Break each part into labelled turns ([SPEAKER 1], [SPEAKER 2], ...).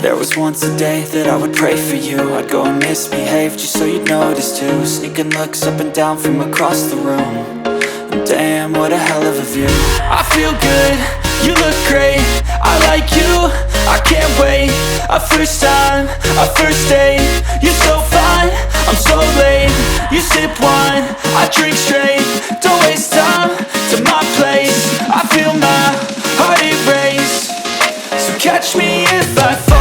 [SPEAKER 1] There was once a day that I would pray for you. I'd go and misbehave just so you'd notice too. Sneaking looks up and down from across the room. And damn, what a hell of a view. I feel good, you look great, I like you, I can't wait. A first time, a first date. You're so fine, I'm so late. You sip wine, I drink straight. Don't waste time to my place. I feel my heart erase. So catch me if I fall.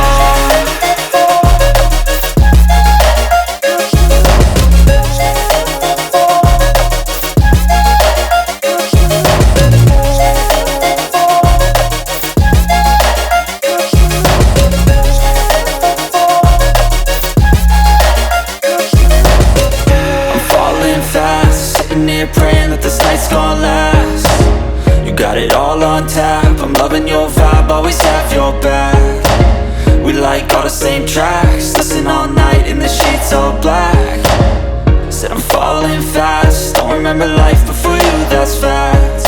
[SPEAKER 1] Praying that this night's gonna last. You got it all on tap, I'm loving your vibe, always have your back. We like all the same tracks, listen all night in the sheets all black. Said I'm falling fast, don't remember life before you, that's fact.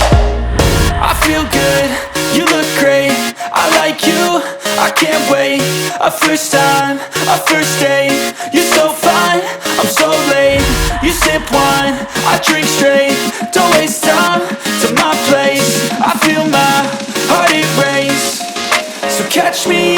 [SPEAKER 1] I feel good, you look great, I like you, I can't wait. A first time, a first date. You're so fine, I'm so late. You sip wine, I drink straight. Don't waste time to my place. I feel my heart erase. So catch me